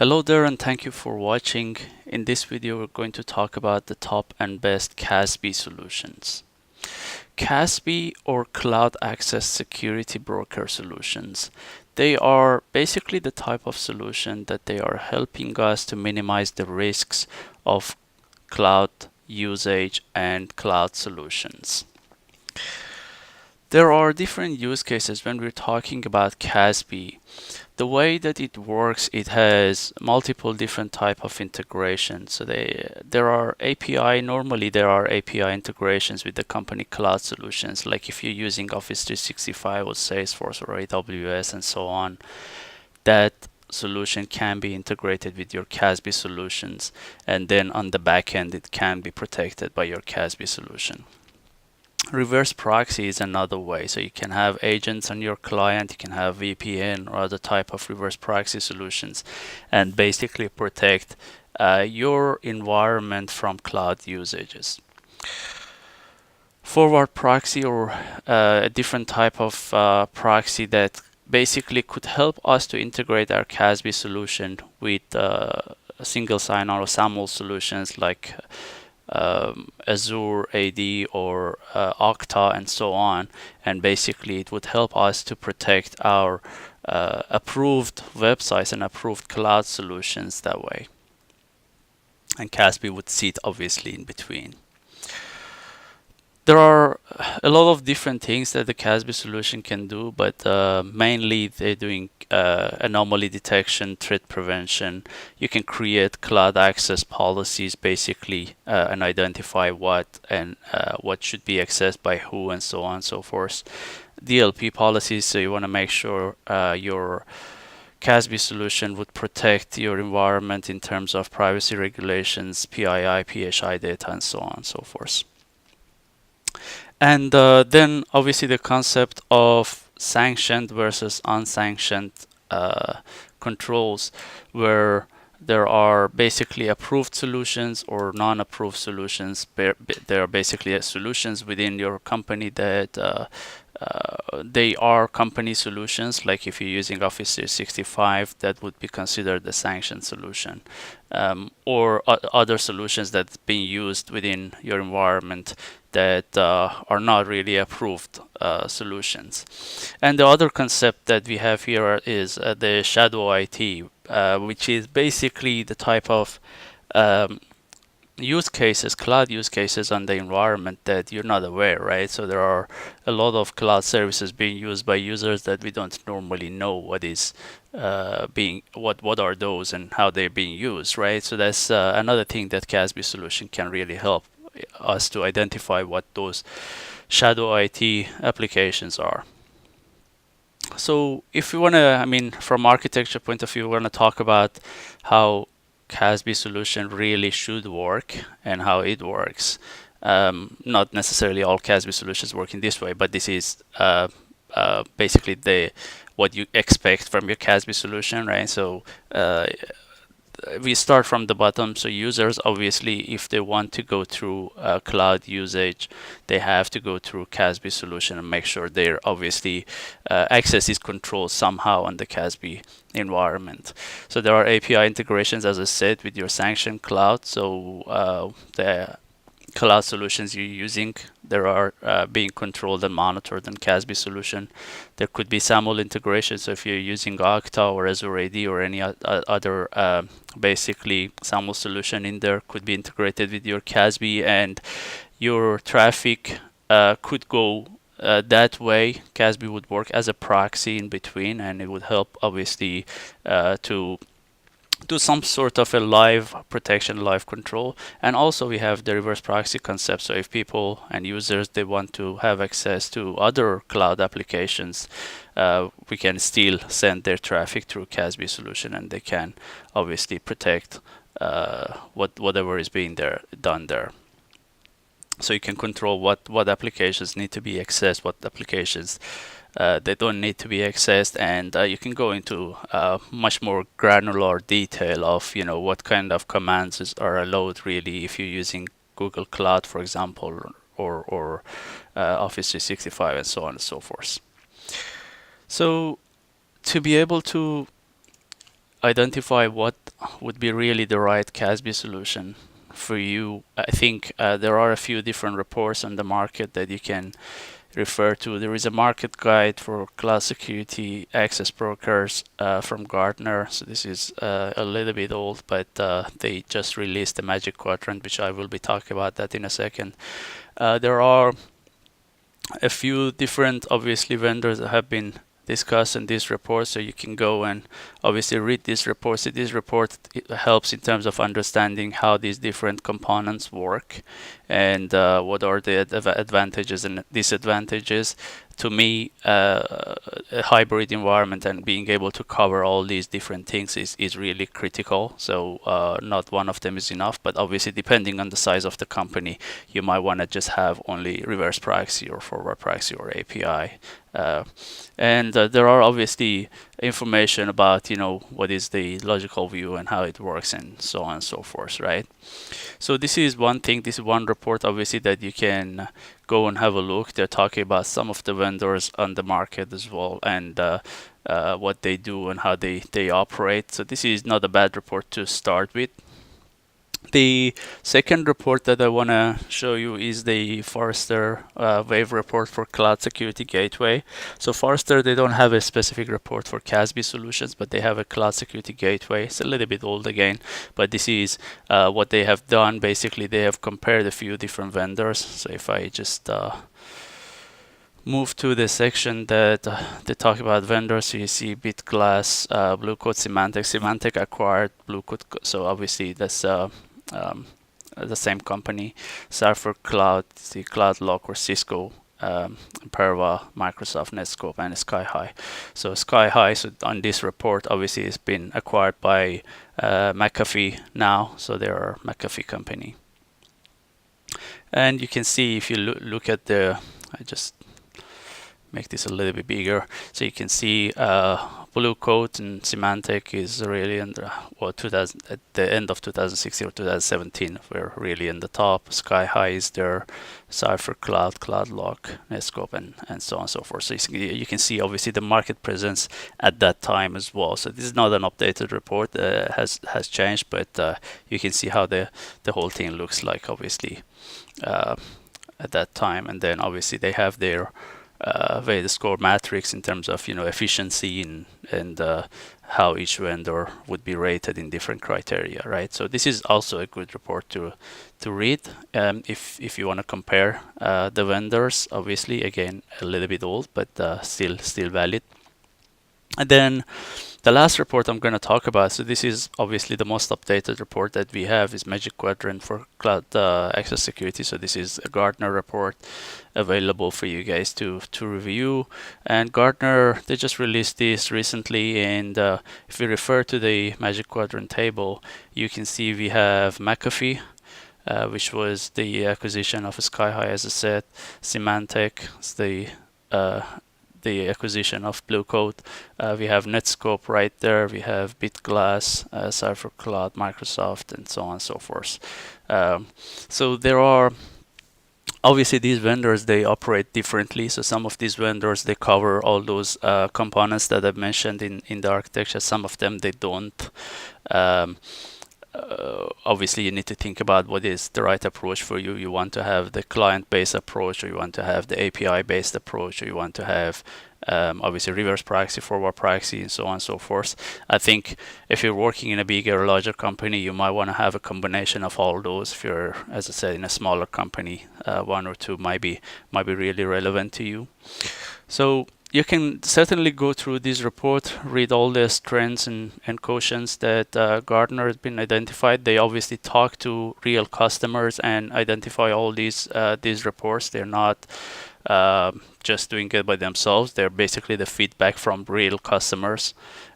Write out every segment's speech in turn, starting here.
Hello there and thank you for watching. In this video we're going to talk about the top and best CASB solutions. CASB or Cloud Access Security Broker solutions. They are basically the type of solution that they are helping us to minimize the risks of cloud usage and cloud solutions. There are different use cases when we're talking about CASB. The way that it works, it has multiple different type of integrations. So normally there are API integrations with the company cloud solutions, like if you're using Office 365 or Salesforce or AWS and so on, that solution can be integrated with your CASB solutions, and then on the back end it can be protected by your CASB solution. Reverse proxy is another way. So you can have agents on your client, you can have VPN or other type of reverse proxy solutions, and basically protect your environment from cloud usages. Forward proxy, or a different type of proxy that basically could help us to integrate our CASB solution with a single sign-on or SAML solutions like Azure AD or Okta and so on, and basically it would help us to protect our approved websites and approved cloud solutions that way, and CASB would sit obviously in between. There are a lot of different things that the CASB solution can do, but mainly they're doing anomaly detection, threat prevention. You can create cloud access policies basically and identify what should be accessed by who and so on and so forth. DLP policies, so you want to make sure your CASB solution would protect your environment in terms of privacy regulations, PII, PHI data, and so on and so forth. And then obviously the concept of sanctioned versus unsanctioned controls, where there are basically approved solutions or non-approved solutions. There are basically solutions within your company that they are company solutions, like if you're using Office 365, that would be considered a sanctioned solution, or other solutions that's being used within your environment that are not really approved solutions. And the other concept that we have here is the shadow IT, which is basically the type of use cases, cloud use cases on the environment that you're not aware, right? So there are a lot of cloud services being used by users that we don't normally know what is what are those and how they're being used, right? So that's another thing that CASB solution can really help us to identify what those shadow IT applications are. So if we want to, from architecture point of view, we want to talk about how CASB solution really should work and how it works. Not necessarily all CASB solutions work in this way, but this is basically what you expect from your CASB solution, right? So we start from the bottom. So users, obviously, if they want to go through cloud usage, they have to go through CASB solution and make sure their obviously access is controlled somehow on the CASB environment. So there are API integrations, as I said, with your sanctioned cloud. So the cloud solutions you're using, there are being controlled and monitored in CASB solution. There could be SAML integration. So if you're using Okta or Azure AD or any other basically SAML solution in there, could be integrated with your CASB, and your traffic could go that way. CASB would work as a proxy in between, and it would help obviously to do some sort of a live protection, live control. And also we have the reverse proxy concept. So if people and users, they want to have access to other cloud applications, we can still send their traffic through CASB solution, and they can obviously protect whatever is being done there. So you can control what applications need to be accessed, what applications they don't need to be accessed, and you can go into much more granular detail of what kind of commands are allowed really if you're using Google Cloud, for example, or Office 365 and so on and so forth. So to be able to identify what would be really the right CASB solution for you, I think there are a few different reports on the market that you can refer to. There is a market guide for cloud security access brokers from Gartner. So this is a little bit old, but they just released the Magic Quadrant, which I will be talking about that in a second. There are a few different, obviously, vendors that have been discussed in this report, so you can go and obviously read these reports. This report helps in terms of understanding how these different components work and what are the advantages and disadvantages. To me, a hybrid environment and being able to cover all these different things is really critical. So not one of them is enough, but obviously depending on the size of the company, you might want to just have only reverse proxy or forward proxy or API. And there are obviously information about, what is the logical view and how it works and so on and so forth, right? So this is one thing, this is one report obviously that you can go and have a look. They're talking about some of the vendors on the market as well and what they do and how they operate. So this is not a bad report to start with. The second report that I want to show you is the Forrester Wave report for Cloud Security Gateway. So Forrester, they don't have a specific report for CASB solutions, but they have a Cloud Security Gateway. It's a little bit old again, but this is what they have done. Basically, they have compared a few different vendors. So if I just move to the section that they talk about vendors, so you see BitGlass, Blue Coat, Symantec. Symantec acquired Blue Coat, so obviously that's the same company. Cypher Cloud, the CloudLock or Cisco, Imperva, Microsoft, Netscope, and SkyHigh. So SkyHigh, so on this report, obviously it's been acquired by McAfee now, so they are a McAfee company. And you can see if you look at I just make this a little bit bigger, so you can see Blue Coat and Symantec is really in the at the end of 2016 or 2017 we're really in the top. SkyHigh is there, Cypher Cloud, CloudLock, Netscope, and so on and so forth. So you can see obviously the market presence at that time as well. So this is not an updated report, has changed, but you can see how the whole thing looks like obviously at that time. And then obviously they have their the score matrix in terms of efficiency and how each vendor would be rated in different criteria, right? So this is also a good report to read if you want to compare the vendors. Obviously, again, a little bit old, but still valid. And then the last report I'm going to talk about, so this is obviously the most updated report that we have, is Magic Quadrant for Cloud Access Security. So this is a Gartner report available for you guys to review. And Gartner, they just released this recently. And if we refer to the Magic Quadrant table, you can see we have McAfee, which was the acquisition of SkyHigh, as I said. Symantec, the acquisition of Blue Coat. We have Netscope right there. We have BitGlass, Cypher Cloud, Microsoft, and so on and so forth. So there are obviously these vendors, they operate differently. So some of these vendors, they cover all those components that I've mentioned in the architecture. Some of them, they don't. Obviously, you need to think about what is the right approach for you. You want to have the client-based approach, or you want to have the API-based approach, or you want to have obviously reverse proxy, forward proxy, and so on and so forth. I think if you're working in a bigger or larger company, you might want to have a combination of all those. If you're, as I said, in a smaller company, one or two might be really relevant to you. So you can certainly go through this report, read all the trends and quotients that Gartner has been identified. They obviously talk to real customers and identify all these reports. They're not just doing it by themselves. They're basically the feedback from real customers,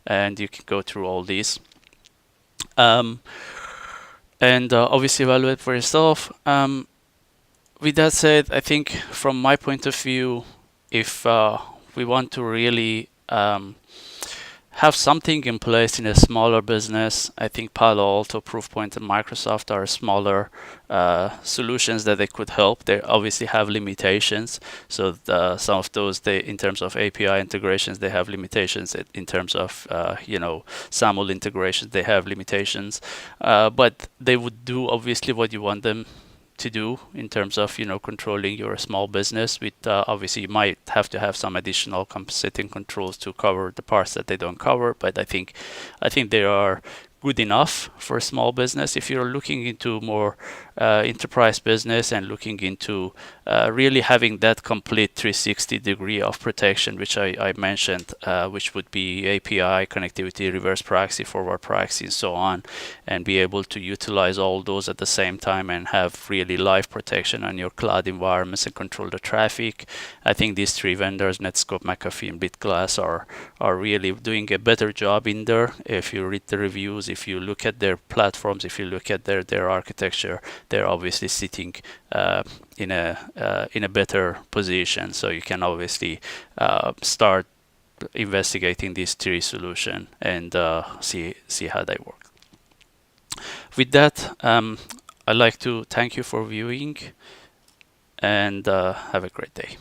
and you can go through all these. And obviously evaluate for yourself. With that said, I think from my point of view, if we want to really have something in place in a smaller business. I think Palo Alto, Proofpoint, and Microsoft are smaller solutions that they could help. They obviously have limitations. So some of those, they, in terms of API integrations, they have limitations. In terms of SAML integrations, they have limitations. But they would do obviously what you want them to do in terms of controlling your small business. With obviously you might have to have some additional compensating controls to cover the parts that they don't cover, but I think they are good enough for a small business. If you're looking into more enterprise business and looking into really having that complete 360 degree of protection, which I mentioned, which would be API connectivity, reverse proxy, forward proxy, and so on, and be able to utilize all those at the same time and have really live protection on your cloud environments and control the traffic. I think these three vendors, Netscope, McAfee, and BitGlass, are really doing a better job in there. If you read the reviews, if you look at their platforms, if you look at their architecture, they're obviously sitting in a better position. So you can obviously start investigating these three solutions and see how they work. With that, I'd like to thank you for viewing and have a great day.